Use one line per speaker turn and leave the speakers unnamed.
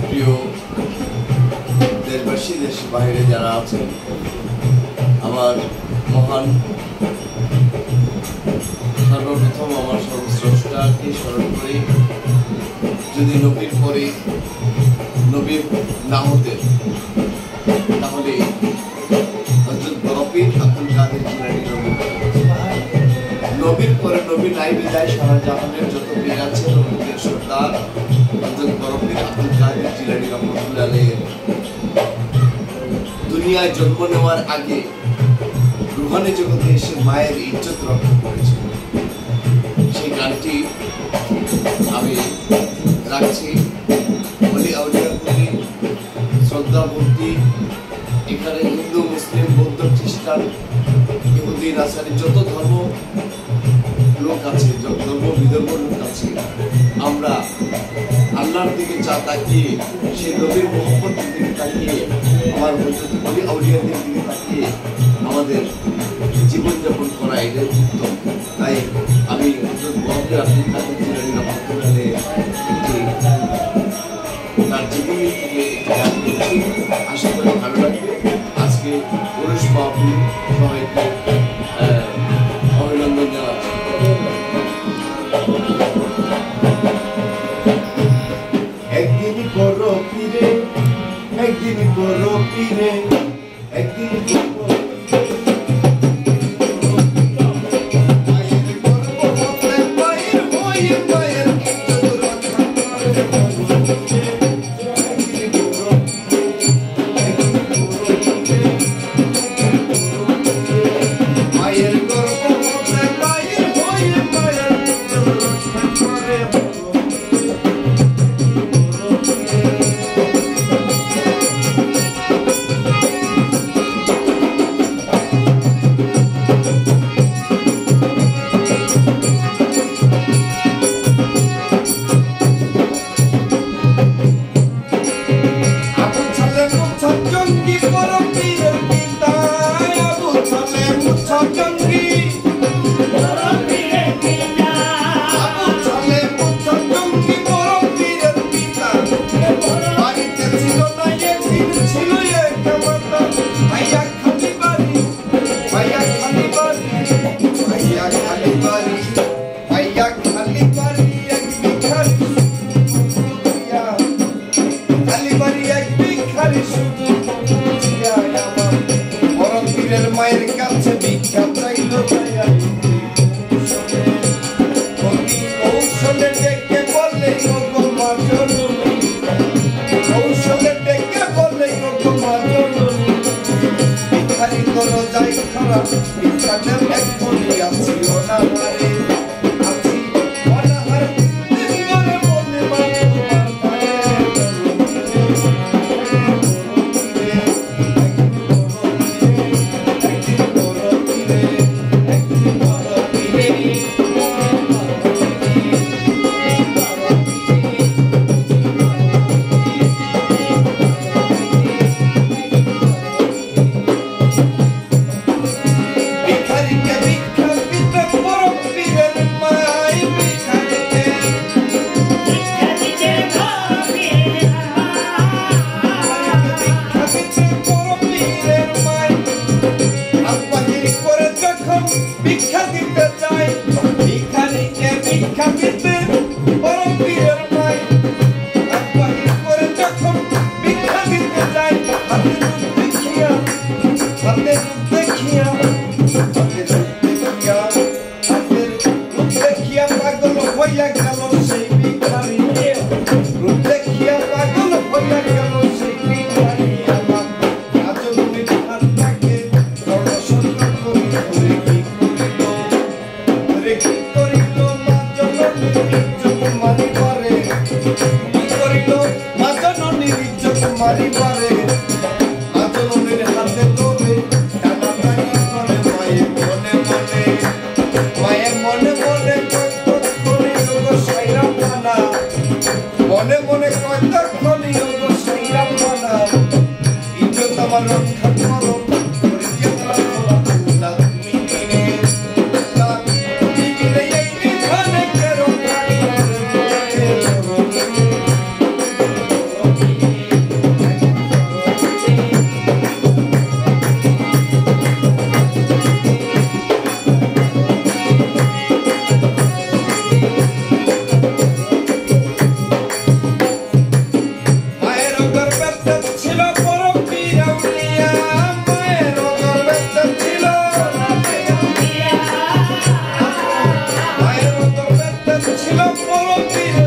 প্রিয় দেশবাসী, দেশের বাইরে যারা আছেন, আমার মহান সর্বপ্রথম আমার সর্বস্রষ্টাকে স্মরণ করে যদি নবীর পরে নবীর না হতেন তাহলে হযরত বরফির আব্দুল কাদের জিলানী নবীর পরে নবী নাই বিদায় সারা জাহানের যত বীর আছে নবীদের সর্দার হযরত বরফির আব্দুল কাদের জিলানী রহমাতুল্লাহ আলাইহি দুনিয়ায় জন্ম নেওয়ার আগে রুহানি জগতে এসে মায়ের ইজ্জত রক্ষা করেছে। সেই গানটি আমি রাখছি। বলি আউলিয়ার প্রতি শ্রদ্ধা ভক্তি, এখানে হিন্দু মুসলিম বৌদ্ধ খ্রিস্টান ইহুদি নাসারি যত ধর্ম লোক আছে, যত ধর্ম বিধর্ম লোক আছে, আমরা আল্লাহর দিকে তাকিয়ে সেই নবীর মুহাম্মদের দিকে তাকিয়ে আমার বলি আউলিয়াদের দিকে তাকিয়ে আমাদের জীবনযাপন করা এটাই উত্তম। তাই আমি বরফির আব্দুল কাদের জিলানী রহমাতুল্লাহ আলাইহি তার জীবনী থেকে একটি গান করেছি, আশা করি ভালো লাগবে। আজকে পুরুষ মাহফিল সবাইকে অভিনন্দন জানাচ্ছি। একদিন করো ফিরে, একদিন করো ফিরে, একদিন মায়ের কাছে ভিক্ষা চাইলো কৌশলে ডেকে বললে কৌশলে ডেকে বললে ভিখারি করো যাই খারাপ ভিক্ষাদের এক বলি আছি অনাহারে আছি অনাহারে রঙিয়ে